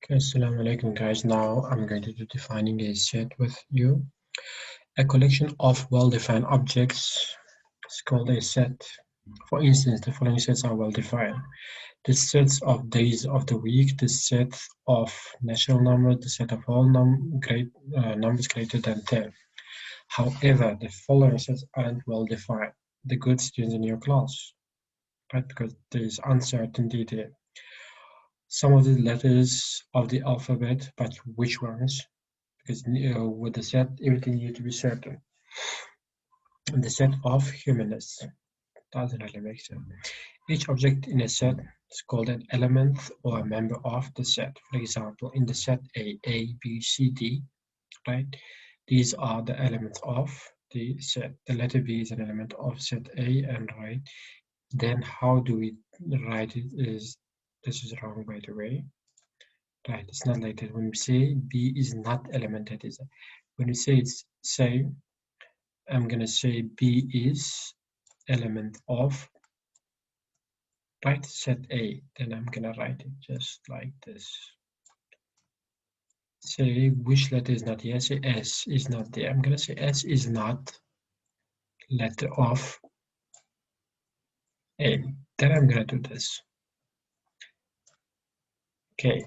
Okay, assalamu alaikum guys. Now I'm going to do defining a set with you. A collection of well-defined objects is called a set. For instance, the following sets are well-defined. The sets of days of the week, the set of natural numbers, the set of all numbers greater than 10. However, the following sets aren't well-defined. The good students in your class, right? Because there is uncertainty there. Some of the letters of the alphabet, but which ones? Because with the set, everything needs to be certain. And the set of humanists doesn't really make sense. Each object in a set is called an element or a member of the set. For example, in the set A, B, C, D, right? These are the elements of the set. The letter B is an element of set A, and right. Then how do we write it? This is wrong, by the way. Right, it's not like that. When we say B is not element, that is. When we say it's say, I'm gonna say B is element of right set A. Then I'm gonna write it just like this. Say which letter is not here. Say S is not there. I'm gonna say S is not letter of A. Then I'm gonna do this. Okay,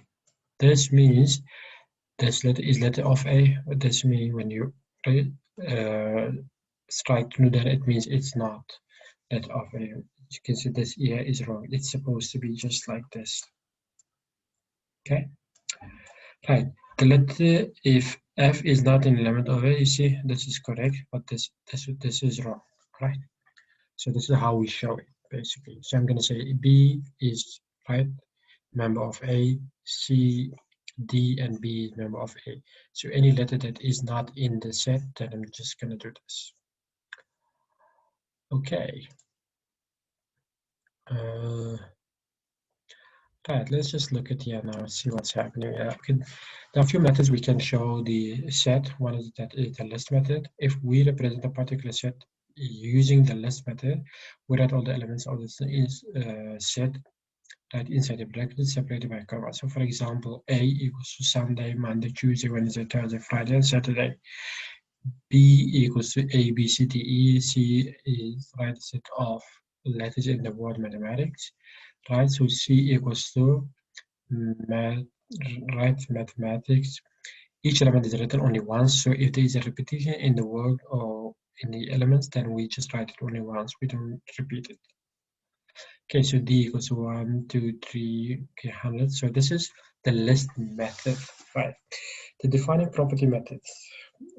this means this letter is letter of A. This means when you uh, strike through, then it means it's not letter of A. You can see this here is wrong. It's supposed to be just like this. Okay, right. The letter, if F is not an element of A, you see this is correct, but this is wrong, right? So this is how we show it basically. So I'm gonna say B is right member of A, C, D, and B is member of A. So any letter that is not in the set, then I'm just gonna do this. Okay. Right, let's just look at here now, see what's happening. There are a few methods we can show the set. One is that is the list method. If we represent a particular set using the list method, we write all the elements of this set right inside the bracket separated by a comma. So for example, A equals to Sunday, Monday, Tuesday, Wednesday, Thursday, Friday, and Saturday. B equals to A, B, C, D, E. C is right set of letters in the word mathematics. Right, so C equals to mathematics. Each element is written only once, so if there is a repetition in the word or in the elements, then we just write it only once, we don't repeat it. Okay, so D equals to 1, 2, 3, okay, 100. So this is the list method, right? The defining property methods.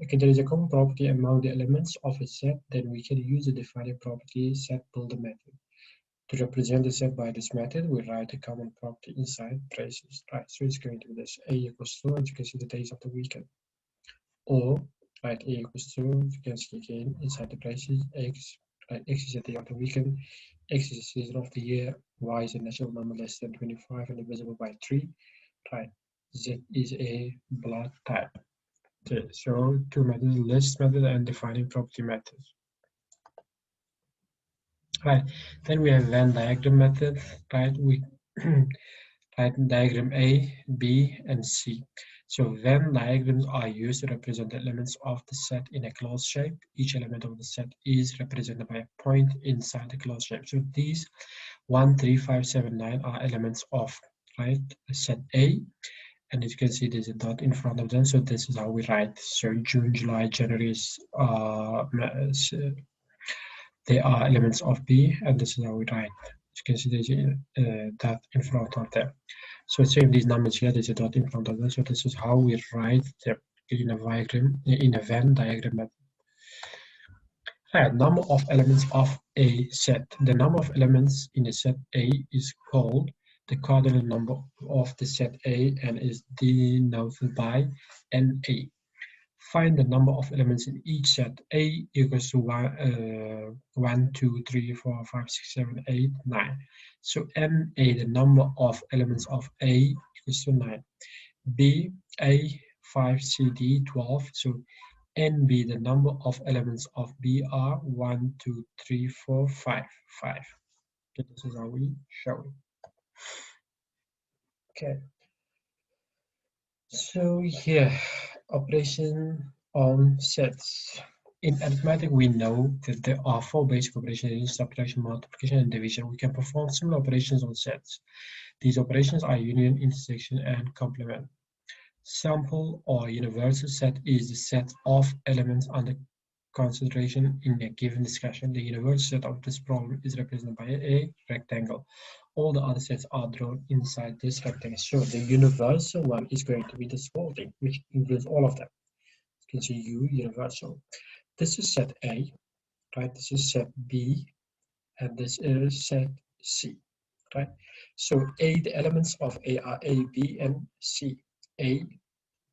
Okay, there is a common property among the elements of a set, then we can use the defining property set builder method. To represent the set by this method, we write a common property inside braces, right? So it's going to be this A equals to, as you can see, the days of the weekend. Or, right, A equals to, you can see again inside the braces, X, right, X is the day of the weekend, X is the season of the year, Y is a natural number less than 25 and divisible by 3, right? Z is a blood type. Okay, so two methods, list method and defining property methods. Right, then we have Venn diagram method, right? We write diagram A, B, and C. So Venn diagrams are used to represent the elements of the set in a closed shape. Each element of the set is represented by a point inside the closed shape. So these 1, 3, 5, 7, 9 are elements of right set A, and as you can see there's a dot in front of them. So this is how we write. So June, July, January is they are elements of B, and this is how we write. As you can see there's a dot in front of them. So same these numbers here, there's a dot in front of them. So this is how we write them in a diagram, in a Venn diagram method. Right, number of elements of a set. The number of elements in a set A is called the cardinal number of the set A and is denoted by NA. Find the number of elements in each set. A equals to 1, 2, 3, 4, 5, 6, 7, 8, 9. So NA, the number of elements of A equals to 9. B, A, 5, C, D, 12. So NB, the number of elements of B are 1, 2, 3, 4, 5, 5. Okay, this is how we show it. Okay. So here, operation on sets. In arithmetic, we know that there are four basic operations: subtraction, multiplication, and division. We can perform similar operations on sets. These operations are union, intersection, and complement. Sample or universal set is the set of elements under consideration in a given discussion. The universal set of this problem is represented by a rectangle. All the other sets are drawn inside this rectangle. So the universal one is going to be this whole thing, which includes all of them. You can see U universal. This is set A, right? This is set B, and this is set C, right? So A, the elements of A are A, B, and C. A,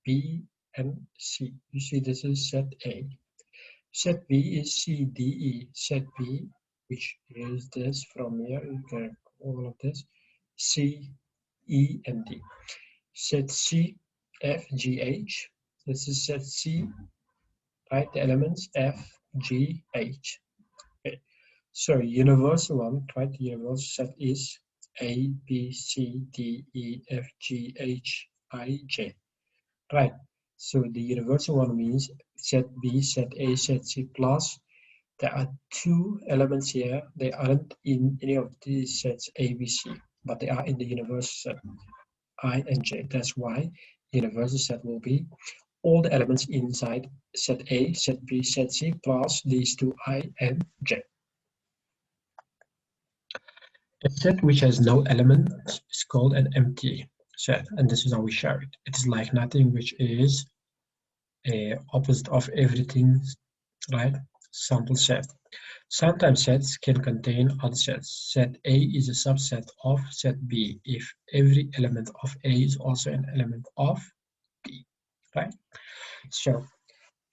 B, and C. You see this is set A. Set B is C, D, E. Set B, which is this from here, you can all of this, C, E, and D. Set C, F, G, H. This is set C, right? The elements F, G, H. Okay. So universal one, right? The universal set is A, B, C, D, E, F, G, H, I, J. Right. So the universal one means set B, set A, set C plus. There are two elements here. They aren't in any of these sets A, B, C, but they are in the universal set I and J. That's why universal set will be all the elements inside set A, set B, set C plus these two I and J. A set which has no element is called an empty set, and this is how we share it. It is like nothing, which is a opposite of everything, right? Sample set. Sometimes sets can contain other sets. Set A is a subset of set B if every element of A is also an element of B, right? So,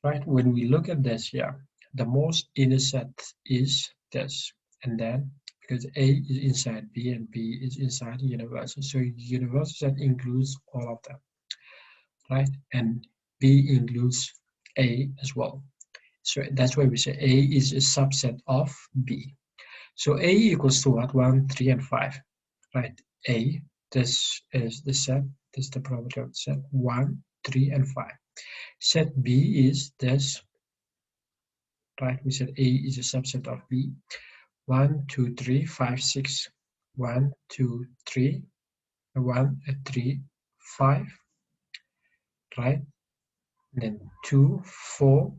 right, when we look at this here, the most inner set is this, and then because A is inside B and B is inside the universal, so the universal set includes all of them, right? And B includes A as well. So that's why we say A is a subset of B. So A equals to what? 1, 3, and 5, right? A, this is the set, this is the probability of the set, 1, 3, and 5. Set B is this, right? We said A is a subset of B. 1, 2, 3, 5, 6. 1, 2, 3, 1, 3, 5, right? And then 2, 4,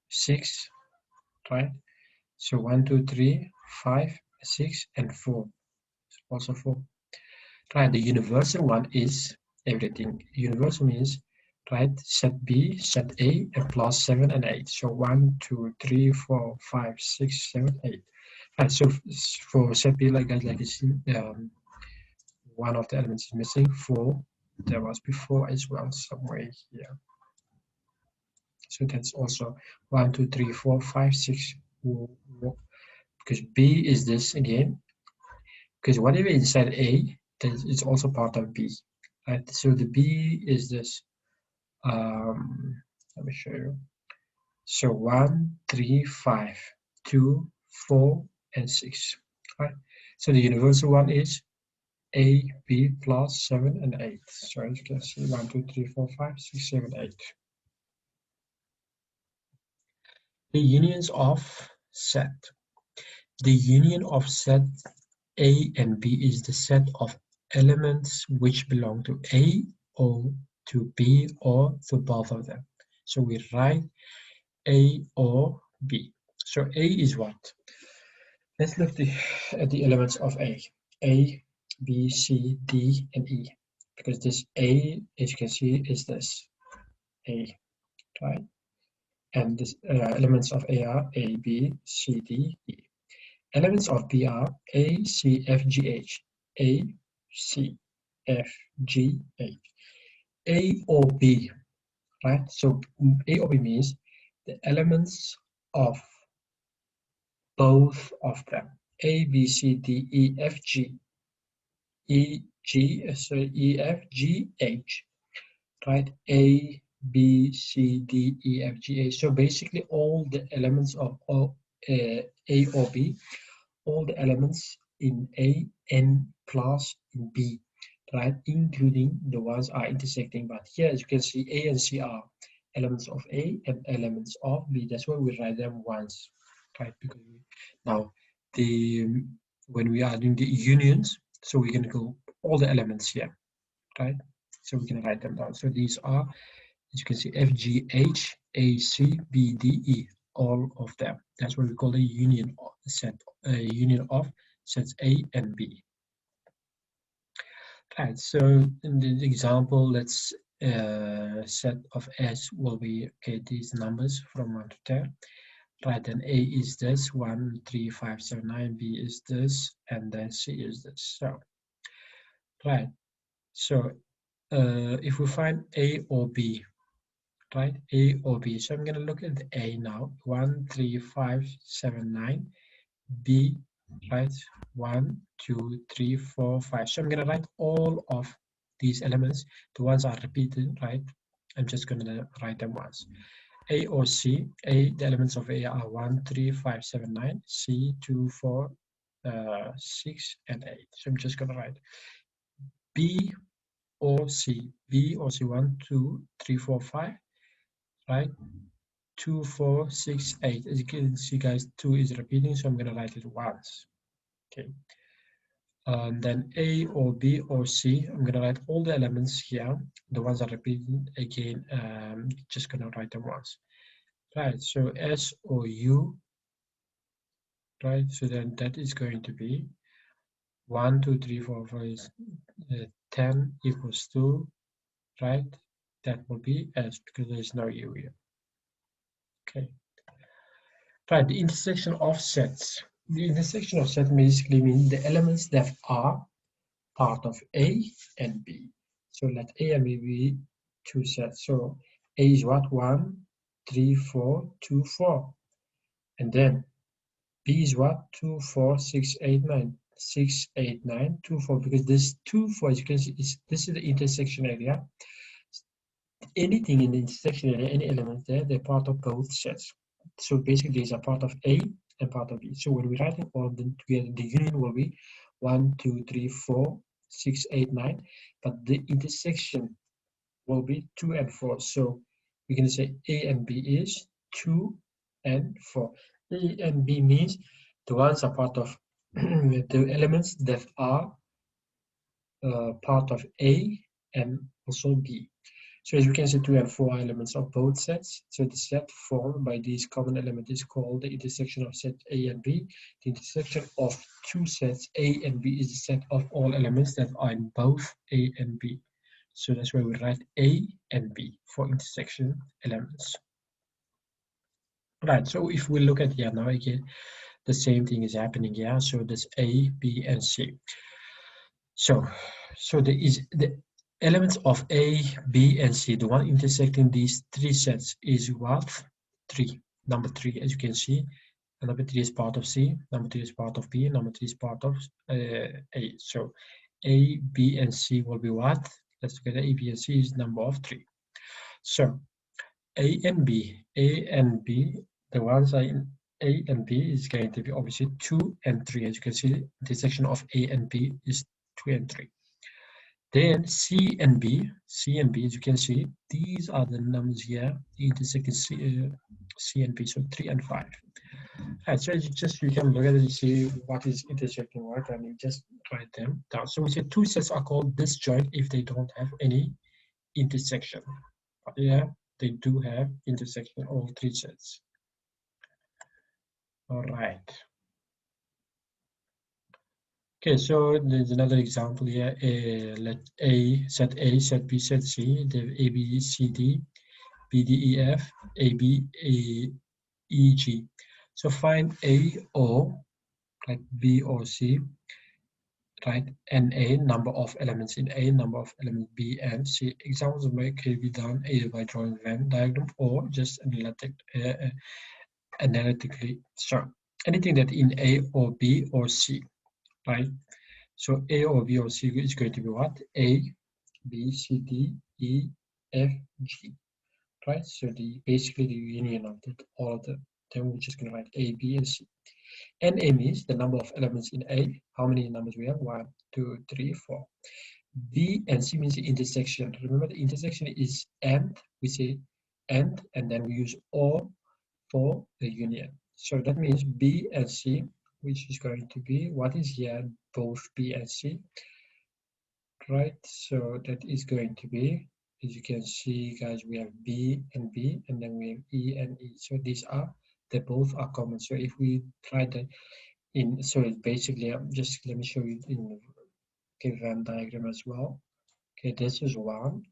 6, right? So 1, 2, 3, 5, 6, and 4. Also 4. Right, the universal one is everything. Universal means, right, set B, set A, and plus 7 and 8. So 1, 2, 3, 4, 5, 6, 7, 8. Right, so for set B, like you see, one of the elements is missing. 4, there was before as well, somewhere here. So that's also 1, 2, 3, 4, 5, 6, because B is this again. Because whatever inside A, it's also part of B. Right? So the B is this. Let me show you. So 1, 3, 5, 2, 4, and 6. Right? So the universal one is A, B plus 7 and 8. So as you can see, 1, 2, 3, 4, 5, 6, 7, 8. The unions of set. The union of set A and B is the set of elements which belong to A or to B or to both of them. So we write A or B. So A is what? Let's look at the elements of A. A, B, C, D, and E. Because this A, as you can see, is this A, right? And the elements of A are A, B, C, D, E. Elements of B are A, C, F, G, H. A, C, F, G, H. A or B, right? So A or B means the elements of both of them. A, B, C, D, E, F, G. E, F, G, H. Right? A, B, C, D, E, F, G, H. So basically all the elements of A or B, all the elements in A and plus in B. right? Including the ones are intersecting. But here, as you can see, A and C are elements of A and elements of B. That's why we write them once, right? Because now when we are doing the unions, so we're going to go all the elements here, right? So we can write them down. So these are, as you can see, F, G, H, A, C, B, D, E, all of them. That's what we call a union set, a union of sets A and B. Right. So in the example, let's set of S will be okay. These numbers from 1 to 10. Right, then A is this 1, 3, 5, 7, 9. B is this, and then C is this. So right. So if we find A or B, right? A or B. So I'm going to look at the A now. 1, 3, 5, 7, 9. B, right? 1, 2, 3, 4, 5. So I'm going to write all of these elements. The ones are repeated, right? I'm just going to write them once. A or C. A, the elements of A are 1, 3, 5, 7, 9. C, 2, 4, 6, and 8. So I'm just going to write B or C. B or C, 1, 2, 3, 4, 5. Right? 2, 4, 6, 8. As you can see, guys, 2 is repeating, so I'm going to write it once. Okay. Then A or B or C, I'm going to write all the elements here. The ones that are repeating again, just going to write them once. Right, so S or U, right? So then that is going to be 1, 2, 3, 4, 5, 10 equals 2, right? That will be S because there's no U here. Okay. Right, the intersection of sets. The intersection of sets basically means the elements that are part of A and B. So let A and B be two sets. So A is what? 1, 3, 4, 2, 4. And then B is what? 2, 4, 6, 8, 9. 6, 8, 9, 2, 4. Because this 2, 4, as you can see, this is the intersection area. Anything in the intersection area, any element there, they're part of both sets. So basically, these are part of A and part of B. So when we write all of them together, the union will be 1, 2, 3, 4, 6, 8, 9. But the intersection will be 2 and 4. So we can say A and B is 2 and 4. A and B means the ones are part of the elements that are part of A and also B. So as we can see, 2 and 4 are elements of both sets. So the set formed by these common elements is called the intersection of set A and B. The intersection of two sets A and B is the set of all elements that are in both A and B. So that's why we write A and B for intersection elements. Right, so if we look at here now again, the same thing is happening here. So that's A, B, and C. So the elements of A, B, and C, the one intersecting these three sets is what? 3. Number 3, as you can see. Number 3 is part of C, number 3 is part of B, number 3 is part of A. So A, B, and C will be what? Let's look at A, B, and C is number of 3. So A and B, the ones are in A and B is going to be obviously 2 and 3. As you can see, the intersection of A and B is 2 and 3. Then C and B, as you can see, these are the numbers here, the intersecting C and B, so 3 and 5. Right, so you can look at it and see what is intersecting what, and you just write them down. So we say two sets are called disjoint if they don't have any intersection. But yeah, they do have intersection, all three sets. All right. Okay, so there's another example here. Let set A, set B, set C, the A, B, C, D, B, D, E, F, A, B, A, E, G. So find A, O, like B or C, right? And A, number of elements in A, number of elements B and C. Examples can be done either by drawing Venn diagram or just analytically. So anything that in A or B or C, right? So A or B or C is going to be what? A, B, C, D, E, F, G, right? So basically the union of all of them. Then we're just going to write A, B, and C. And A means the number of elements in A. How many numbers we have? 1, 2, 3, 4. B and C means the intersection. Remember, the intersection is and, we say and then we use or for the union. So that means B and C, which is going to be, what is here, both B and C, right? So that is going to be, as you can see, guys, we have B, and then we have E and E. So these are, they both are common. So if we try that in, so it's basically, just let me show you in the Venn diagram as well. Okay, this is one.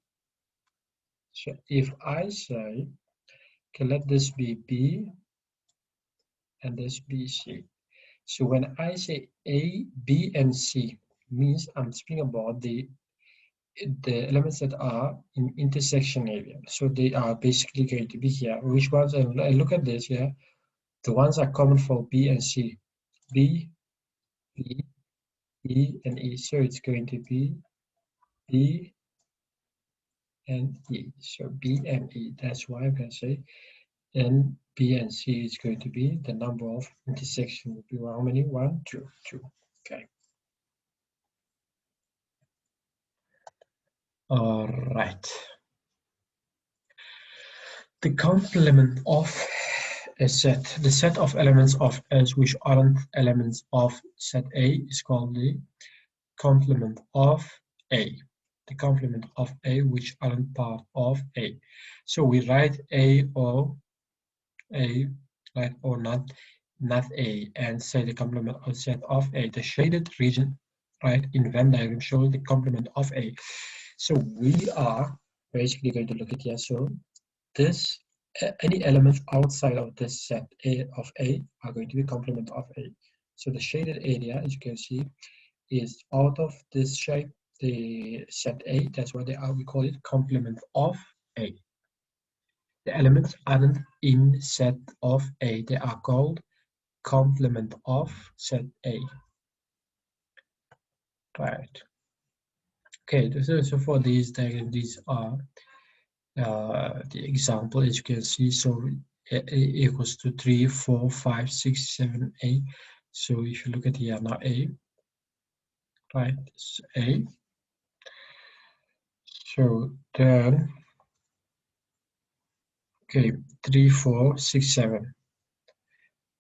So if I say, okay, let this be B and this be C. So when I say A, B, and C, means I'm speaking about the elements that are in intersection area. So they are basically going to be here. Which ones? And look at this here. The ones are common for B and C. B, B, E, and E. So it's going to be B and E. So B and E. That's why I'm going to say, and B and C is going to be the number of intersection would be how many? 1, 2, 2. Okay. All right. The complement of a set, the set of elements of S which aren't elements of set A is called the complement of A. The complement of A which aren't part of A. So we write A or A, right, or not A, and say the complement of set of A. The shaded region, right, in Venn diagram shows the complement of A. So we are basically going to look at here. So this any elements outside of this set A of A are going to be complement of A. So the shaded area, as you can see, is out of this shape, the set A. That's why they are. We call it complement of A. The elements aren't in set of A. They are called complement of set A. Right. Okay. So for these diagrams, these are the example, as you can see. So A equals to 3, 4, 5, 6, 7, 8. So if you look at here now, A, right, it's A. So then, okay, 3, 4, 6, 7.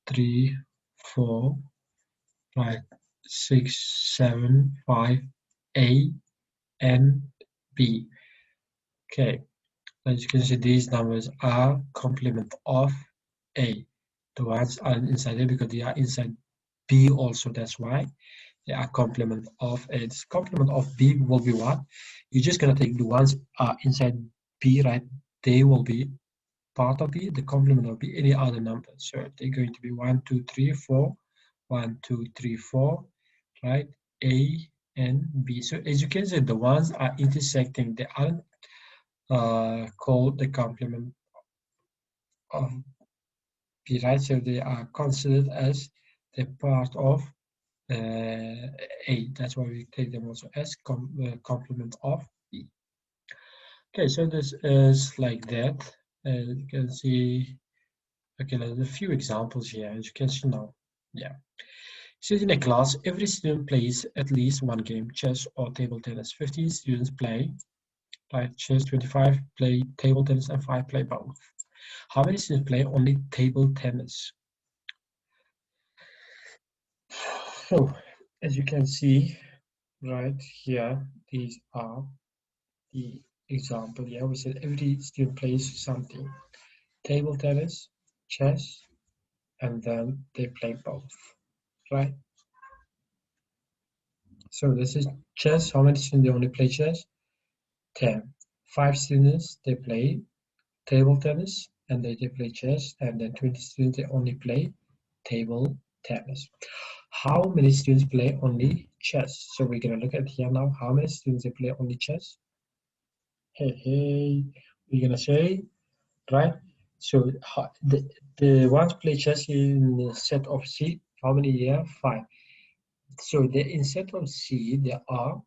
3, 4, right, 6, 7, 5, A and B. Okay, as you can see, these numbers are complement of A. The ones are inside A because they are inside B also. That's why they are complement of A. This complement of B will be what? You're just gonna take the ones are inside B, right? They will be part of B. The complement of B, any other number. So they're going to be 1, 2, 3, 4. 1, 2, 3, 4, right? A and B. So as you can see, the ones are intersecting. They aren't called the complement of B, right? So they are considered as the part of A. That's why we take them also as complement of B. Okay, so this is like that. You can see, okay, there's a few examples here, as you can see now. Yeah. So in a class, every student plays at least one game, chess or table tennis. 15 students play, right, chess, 25 play table tennis, and 5 play both. How many students play only table tennis? So, as you can see, right here, these are the example. Yeah, we said every student plays something. Table tennis, chess, and then they play both, right? So this is chess. How many students they only play chess? 10. 5 students they play table tennis, and they play chess, and then 20 students they only play table tennis. How many students play only chess? So we're gonna look at here now. How many students they play only chess? Hey, we're gonna say, right? So the ones play chess in the set of C. How many here? 5. So in set of C there are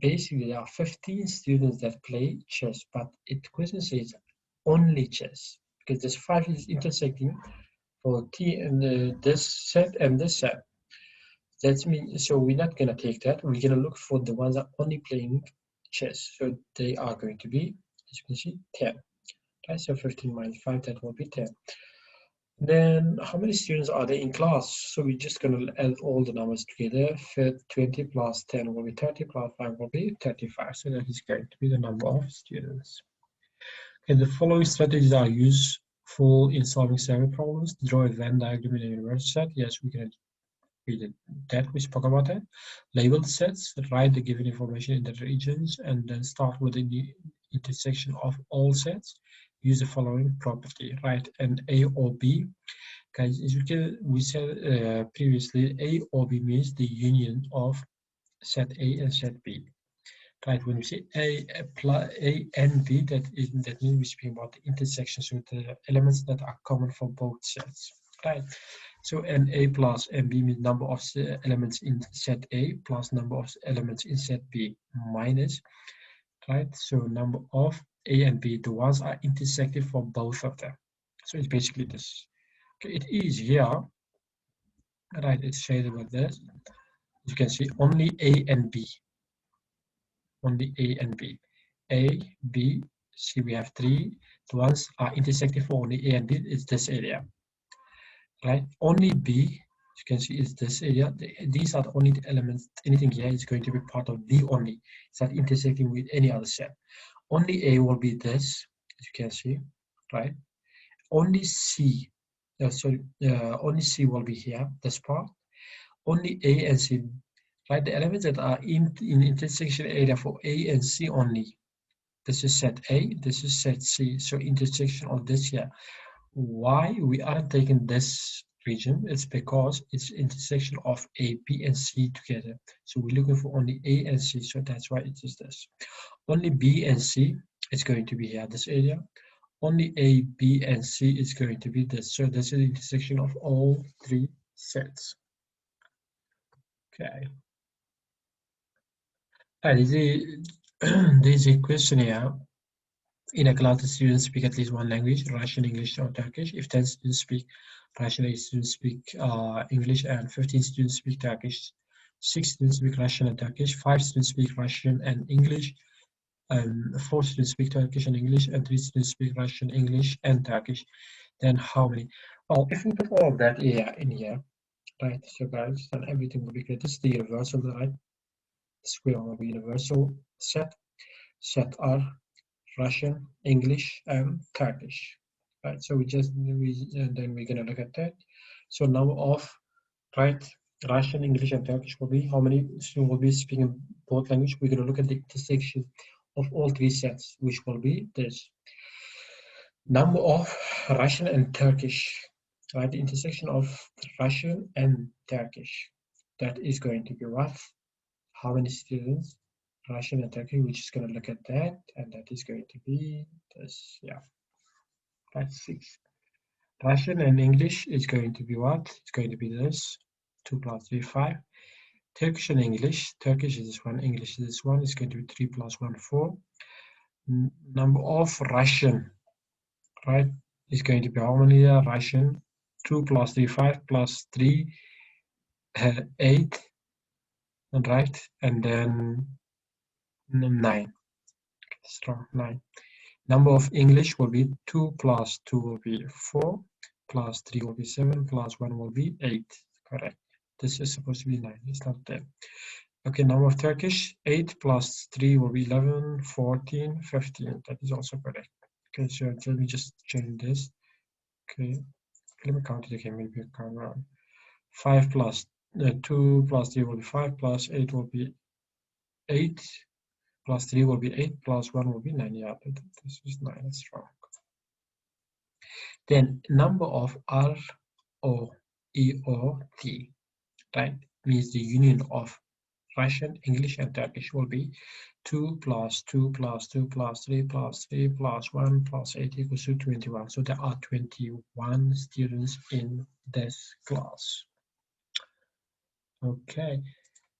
basically there are 15 students that play chess, but the question says only chess because there's 5 is intersecting for T and this set and this set. That means, so we're not gonna take that. We're gonna look for the ones that are only playing chess. So they are going to be, as you can see, 10. Right? So 15 minus 5, that will be 10. Then how many students are there in class? So we're just gonna add all the numbers together. 20 plus 10 will be 30, plus 5 will be 35. So that is going to be the number of students. Okay, the following strategies are useful in solving survey problems. Draw a Venn diagram in a universe set. Yes, we did that. We spoke about that. Label sets. Write the given information in the regions, and then start with the intersection of all sets. Use the following property. Write an A or B. Guys, as we said previously, A or B means the union of set A and set B. Right, when we say A and B, that means we speak about the intersections with the elements that are common for both sets. Right. So an A plus and B means number of elements in set A plus number of elements in set B minus. Right. So number of A and B, the ones are intersected for both of them. So it's basically this. Okay, it is here. Right, it's shaded with this. You can see only A and B. Only A and B. A, B, C, we have 3. The ones are intersecting for only A and B is this area. Right? Only B, as you can see, is this area. These are the only elements. Anything here is going to be part of B only. It's not intersecting with any other set. Only A will be this, as you can see, right? Only C, only C will be here, this part. Only A and C, right? The elements that are in intersection area for A and C only. This is set A, this is set C. So intersection of this here. Why we aren't taking this region? It's because it's intersection of A, B, and C together. So we're looking for only A and C. So that's why it is this. Only B and C is going to be here, this area. Only A, B, and C is going to be this. So this is the intersection of all 3 sets. Okay. There's a question here. In a class, the students speak at least one language, Russian, English, or Turkish. If 10 students speak Russian, 8 students speak English, and 15 students speak Turkish. 6 students speak Russian and Turkish. 5 students speak Russian and English. 4 students speak Turkish and English, and 3 students speak Russian, English, and Turkish. Then how many? Well, if we put all of that in here, right? So guys, then everything will be good. This is the universal, right? Square will be universal set. Set R, Russian, English, and Turkish. Right. So then we're gonna look at that. So number of Russian, English, and Turkish will be how many students will be speaking both languages. We're gonna look at the intersection of all 3 sets, which will be this. Number of Russian and Turkish. Right. The intersection of Russian and Turkish. That is going to be what? How many students? Russian and Turkey, we're just going to look at that, and that is going to be this. Yeah, that's 6. Russian and English is going to be what? It's going to be this. 2 plus 3, 5. Turkish and English. Turkish is this one, English is this one. It's going to be 3 plus 1, 4. Number of Russian, right, is going to be how many there? Russian. 2 plus 3, 5 plus 3, 8. Right, and then 9. Strong 9. Number of English will be 2 plus 2 will be 4, plus 3 will be 7, plus 1 will be 8. Correct. This is supposed to be 9. It's not 10. Okay, number of Turkish, 8 plus 3 will be 11, 14, 15. That is also correct. Okay, so let me just change this. Okay, let me count it again. Maybe I count around. 5 plus 2 plus 3 will be 5, plus 8 will be 8. Plus 3 will be 8, plus 1 will be 9. Yeah, this is 9. That's wrong. Then number of R, O, E, O, T, right, means the union of Russian, English, and Turkish will be 2 plus 2 plus 2 plus 3 plus 3 plus 1 plus 8 equals to 21. So there are 21 students in this class. Okay.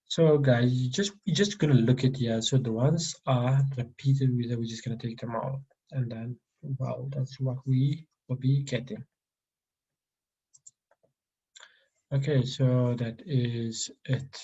So guys, you're just gonna look at here. So the ones are repeated, we're just gonna take them out, and then well, that's what we will be getting. Okay, so that is it.